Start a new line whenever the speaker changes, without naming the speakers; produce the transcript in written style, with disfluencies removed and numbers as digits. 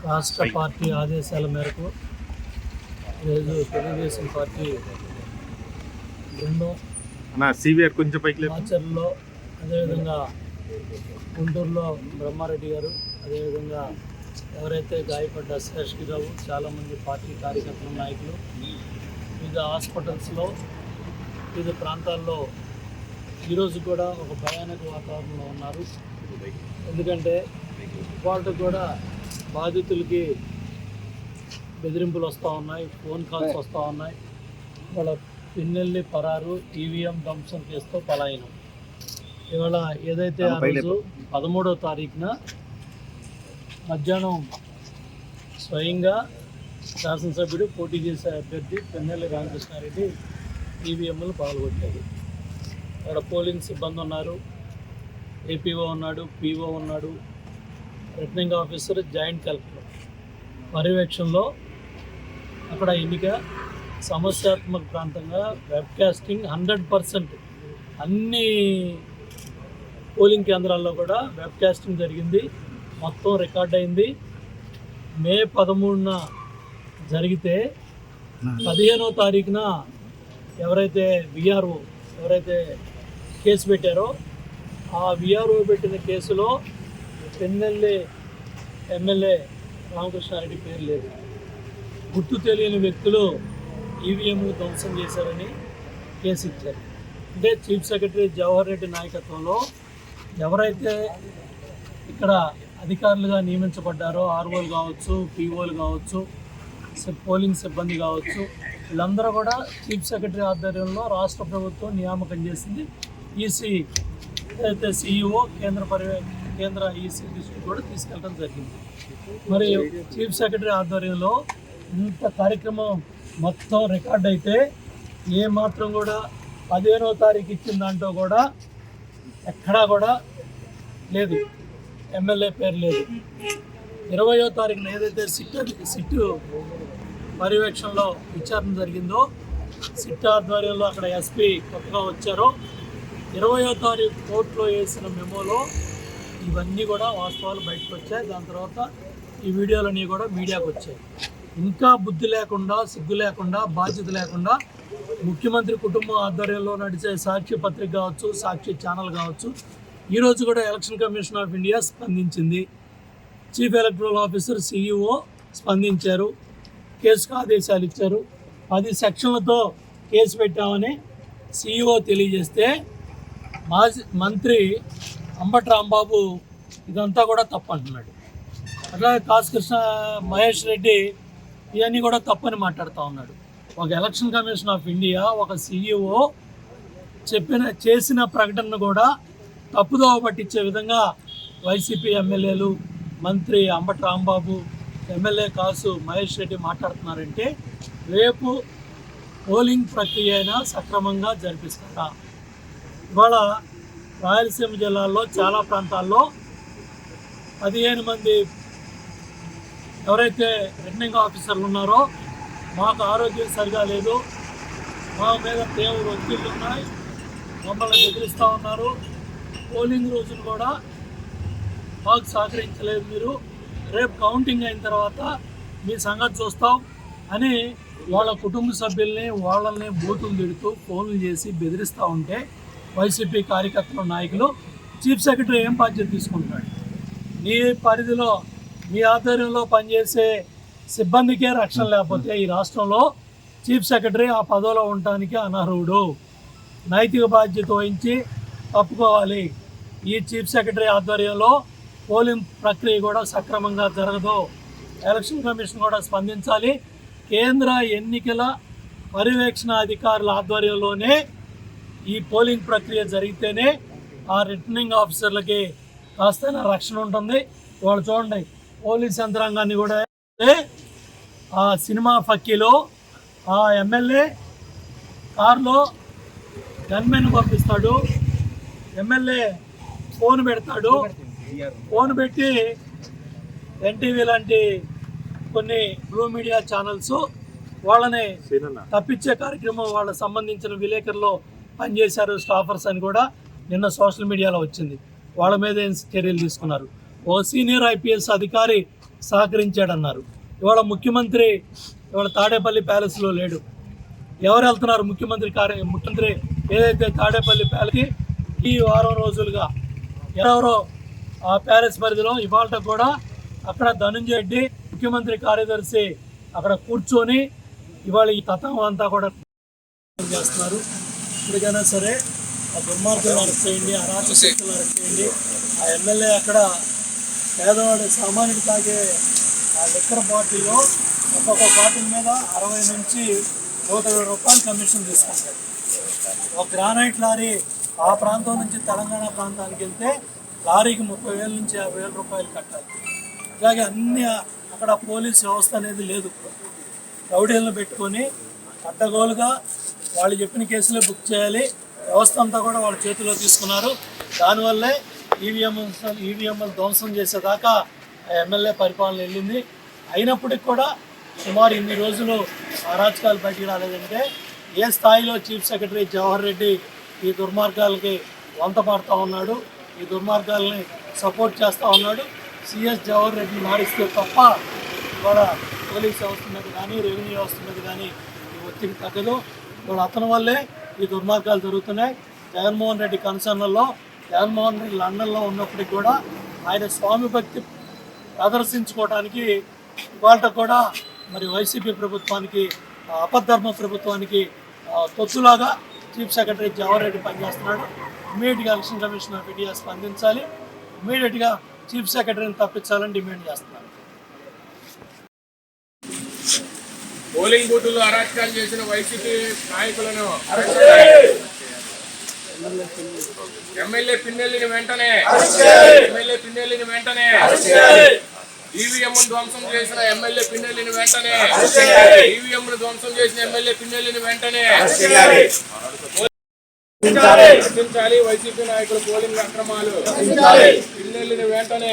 రాష్ట్ర పార్టీ ఆదేశాల మేరకు ఈరోజు తెలుగుదేశం పార్టీ బృందం మాచర్లలో, అదేవిధంగా గుంటూరులో బ్రహ్మారెడ్డి గారు, అదేవిధంగా ఎవరైతే గాయపడ్డ శేషగిరావు, చాలామంది పార్టీ కార్యకర్తల నాయకులు వివిధ హాస్పిటల్స్లో వివిధ ప్రాంతాల్లో ఈరోజు కూడా ఒక భయానక వాతావరణంలో ఉన్నారు. ఎందుకంటే వాళ్ళకు కూడా బాధితులకి బెదిరింపులు వస్తూ ఉన్నాయి, ఫోన్ కాల్స్ వస్తూ ఉన్నాయి. వాళ్ళ పిన్నెల్లి పరారు, ఈవీఎం ధ్వంసం కేసుతో పలాయనం. ఇవాళ ఏదైతే ఆ రోజు 13వ తారీఖున మధ్యాహ్నం స్వయంగా శాసనసభ్యుడు పోటీ చేసే అభ్యర్థి పిన్నెల్లి రామకృష్ణారెడ్డి ఈవీఎంలు పగలగొట్టారు. అక్కడ పోలింగ్ సిబ్బంది ఉన్నారు, ఏపీఓ ఉన్నాడు, పీఓ ఉన్నాడు, రిటర్నింగ్ ఆఫీసర్, జాయింట్ కలెక్టర్ పర్యవేక్షణలో అక్కడ ఎన్నిక సమస్యాత్మక ప్రాంతంగా వెబ్కాస్టింగ్ 100% అన్ని పోలింగ్ కేంద్రాల్లో కూడా వెబ్కాస్టింగ్ జరిగింది. మొత్తం రికార్డ్ అయింది. మే 13న జరిగితే 15వ తారీఖున ఎవరైతే విఆర్ఓ కేసు పెట్టారో ఆ విఆర్ఓ పెట్టిన కేసులో పిన్నెల్లి ఎమ్మెల్యే రామకృష్ణారెడ్డి పేరు లేదు. గుర్తు తెలియని వ్యక్తులు ఈవీఎంలు ధ్వంసం చేశారని కేసు ఇచ్చారు. అంటే చీఫ్ సెక్రటరీ జవహర్ రెడ్డి నాయకత్వంలో ఎవరైతే ఇక్కడ అధికారులుగా నియమించబడ్డారో, ఆర్ఓలు కావచ్చు, పీఓలు కావచ్చు, పోలింగ్ సిబ్బంది కావచ్చు, వీళ్ళందరూ కూడా చీఫ్ సెక్రటరీ ఆధ్వర్యంలో రాష్ట్ర ప్రభుత్వం నియామకం చేసింది. ఈసీ అయితే సిఇఓ కేంద్ర ఈసీ దృష్టికి కూడా తీసుకెళ్ళడం జరిగింది. మరి చీఫ్ సెక్రటరీ ఆధ్వర్యంలో ఇంత కార్యక్రమం మొత్తం రికార్డ్ అయితే ఏ మాత్రం కూడా 15వ తారీఖు ఇచ్చిన దాంట్లో కూడా ఎక్కడా కూడా లేదు, ఎమ్మెల్యే పేరు లేదు. 20వ తారీఖున ఏదైతే సిట్ పర్యవేక్షణలో విచారణ జరిగిందో, సిట్ ఆధ్వర్యంలో అక్కడ ఎస్పీ కొత్తగా వచ్చారో, 20వ తారీఖు కోర్టులో వేసిన మెమోలో ఇవన్నీ కూడా వాస్తవాలు బయటకు వచ్చాయి. దాని తర్వాత ఈ వీడియోలన్నీ కూడా మీడియాకు వచ్చాయి. ఇంకా బుద్ధి లేకుండా, సిగ్గు లేకుండా, బాధ్యత లేకుండా ముఖ్యమంత్రి కుటుంబం ఆధ్వర్యంలో నడిచే సాక్షి పత్రిక కావచ్చు, సాక్షి ఛానల్ కావచ్చు, ఈరోజు కూడా ఎలక్షన్ కమిషన్ ఆఫ్ ఇండియా స్పందించింది. చీఫ్ ఎలక్టరల్ ఆఫీసర్ సిఇఓ స్పందించారు, కేసుకు ఆదేశాలు ఇచ్చారు. 10 సెక్షన్లతో కేసు పెట్టామని సిఇఓ తెలియజేస్తే మాజీ మంత్రి అంబటి రాంబాబు ఇదంతా కూడా తప్పు అంటున్నాడు. అట్లాగే కాశకృష్ణ మహేష్ రెడ్డి ఇవన్నీ కూడా తప్పని మాట్లాడుతూ ఉన్నాడు. ఒక ఎలక్షన్ కమిషన్ ఆఫ్ ఇండియా, ఒక సిఇఓ చేసిన ప్రకటనను కూడా తప్పుదోవ పట్టించే విధంగా వైసీపీ ఎమ్మెల్యేలు, మంత్రి అంబటి రాంబాబు, ఎమ్మెల్యే కాసు మహేష్ రెడ్డి మాట్లాడుతున్నారంటే రేపు పోలింగ్ ప్రక్రియ అయినా సక్రమంగా జరిపిస్తారా? ఇవాళ రాయలసీమ జిల్లాల్లో చాలా ప్రాంతాల్లో 15 మంది ఎవరైతే రిటర్నింగ్ ఆఫీసర్లు ఉన్నారో మాకు ఆరోగ్యం సరిగా లేదు, మా మీద తీవ్ర ఒత్తిళ్లు ఉన్నాయి, మమ్మల్ని బెదిరిస్తూ ఉన్నారు, పోలింగ్ రోజులు కూడా మాకు సహకరించలేదు, మీరు రేపు కౌంటింగ్ అయిన తర్వాత మీ సంగతి చూస్తాం అని వాళ్ళ కుటుంబ సభ్యుల్ని, వాళ్ళని బూతులు తిడుతూ ఫోన్లు చేసి బెదిరిస్తూ ఉంటే వైసీపీ కార్యకర్తల నాయకులు చీఫ్ సెక్రటరీ ఏం బాధ్యత తీసుకుంటున్నాడు? మీ పరిధిలో, మీ ఆధ్వర్యంలో పనిచేసే సిబ్బందికే రక్షణ లేకపోతే ఈ రాష్ట్రంలో చీఫ్ సెక్రటరీ ఆ పదవిలో ఉండటానికి అనర్హుడు. నైతిక బాధ్యత వహించి తప్పుకోవాలి. ఈ చీఫ్ సెక్రటరీ ఆధ్వర్యంలో పోలింగ్ ప్రక్రియ కూడా సక్రమంగా జరగదు. ఎలక్షన్ కమిషన్ కూడా స్పందించాలి. కేంద్ర ఎన్నికల పర్యవేక్షణ అధికారుల ఆధ్వర్యంలోనే ఈ పోలింగ్ ప్రక్రియ జరిగితేనే ఆ రిటర్నింగ్ ఆఫీసర్లకి కాస్తైనా రక్షణ ఉంటుంది. వాళ్ళు చూడండి, పోలీస్ యంత్రాంగాన్ని కూడా ఆ సినిమా ఫక్కీలో ఆ ఎమ్మెల్యే కారులో గన్మెన్ పంపిస్తాడు, ఎమ్మెల్యే ఫోన్ పెడతాడు, ఫోన్ పెట్టి ఎన్టీవీ లాంటి కొన్ని బ్లూ మీడియా ఛానల్స్ వాళ్ళని తప్పించే కార్యక్రమం, వాళ్ళకి సంబంధించిన విలేకరులు పనిచేశారు స్టాఫర్స్ అని కూడా నిన్న సోషల్ మీడియాలో వచ్చింది. వాళ్ళ మీద ఏం చర్యలు తీసుకున్నారు. ఓ సీనియర్ ఐపీఎస్ అధికారి సహకరించాడన్నారు. ఇవాళ ముఖ్యమంత్రి ఇవాళ తాడేపల్లి ప్యాలెస్లో లేడు. ఎవరు వెళ్తున్నారు? ముఖ్యమంత్రి ఏదైతే తాడేపల్లి ప్యాలెస్కి ఈ వారం రోజులుగా ఎవరెవరో ఆ ప్యాలెస్ పరిధిలో ఇవాళ కూడా అక్కడ ధనంజయ రెడ్డి ముఖ్యమంత్రి కార్యదర్శి అక్కడ కూర్చొని ఇవాళ ఈ తతంగం అంతా కూడా చేస్తున్నారు. ఇప్పటికైనా సరే ఆ దుర్మార్గులను అరెస్ట్ చేయండి, అరాచక శక్తులను అరెస్ట్ చేయండి. ఆ ఎమ్మెల్యే అక్కడ పేదవాడి సామాన్యుడు తాగే ఆ లిక్కర్ బాటిల్లో ఒక్కొక్క బాటిల్ మీద 60 నుంచి 120 రూపాయలు కమిషన్ తీసుకుంటారు. ఒక గ్రానైట్ లారీ ఆ ప్రాంతం నుంచి తెలంగాణ ప్రాంతానికి వెళ్తే లారీకి 30,000 నుంచి 50,000 రూపాయలు కట్టాలి. ఇలాగే అన్ని అక్కడ పోలీస్ వ్యవస్థ అనేది లేదు. రౌడీలను పెట్టుకొని అడ్డగోలుగా వాళ్ళు చెప్పిన కేసులే బుక్ చేయాలి. వ్యవస్థ అంతా కూడా వాళ్ళ చేతిలో తీసుకున్నారు. దానివల్లే ఈవీఎంలు ధ్వంసం చేసేదాకా ఎమ్మెల్యే పరిపాలన వెళ్ళింది. అయినప్పటికీ కూడా సుమారు ఇన్ని రోజులు అరాచకాలు బయటికి రాలేదంటే ఏ స్థాయిలో చీఫ్ సెక్రటరీ జవహర్ రెడ్డి ఈ దుర్మార్గాలకి వంత పడుతూ ఉన్నాడు, ఈ దుర్మార్గాలని సపోర్ట్ చేస్తూ ఉన్నాడు. సిఎస్ జవహర్ రెడ్డిని మారిస్తే తప్ప ఇవాళ పోలీస్ వ్యవస్థ మీద కానీ రెవెన్యూ వ్యవస్థ మీద కానీ ఈ ఒత్తిడి తగ్గదు. ఇవాళ అతని వల్లే ఈ దుర్మార్గాలు జరుగుతున్నాయి. జగన్మోహన్ రెడ్డి కన్సర్న్లో జగన్మోహన్ రెడ్డి లండన్లో ఉన్నప్పటికీ కూడా ఆయన స్వామి భక్తి ప్రదర్శించుకోవడానికి ఇవాళ కూడా మరి వైసీపీ ప్రభుత్వానికి అపధర్మ ప్రభుత్వానికి తొత్తులాగా చీఫ్ సెక్రటరీ జవహర్ రెడ్డి పనిచేస్తున్నాడు. ఇమీడియట్గా ఎలక్షన్ కమిషన్ ఆఫ్ ఇండియా స్పందించాలి, ఇమీడియట్గా చీఫ్ సెక్రటరీని తప్పించాలని డిమాండ్ చేస్తున్నారు.
పోలింగ్ బూతుల్లో అరాచకాలు చేసిన వైసీపీ నాయకులను ఎమ్మెల్యే పిన్నెల్లిని వెంటనే ఈవీఎం ధ్వంసం చేసిన ఎమ్మెల్యే పిన్నెల్లిని వెంటనే రక్షించాలి. వైసీపీ నాయకులు పోలింగ్ అక్రమాలు పిన్నెల్లిని వెంటనే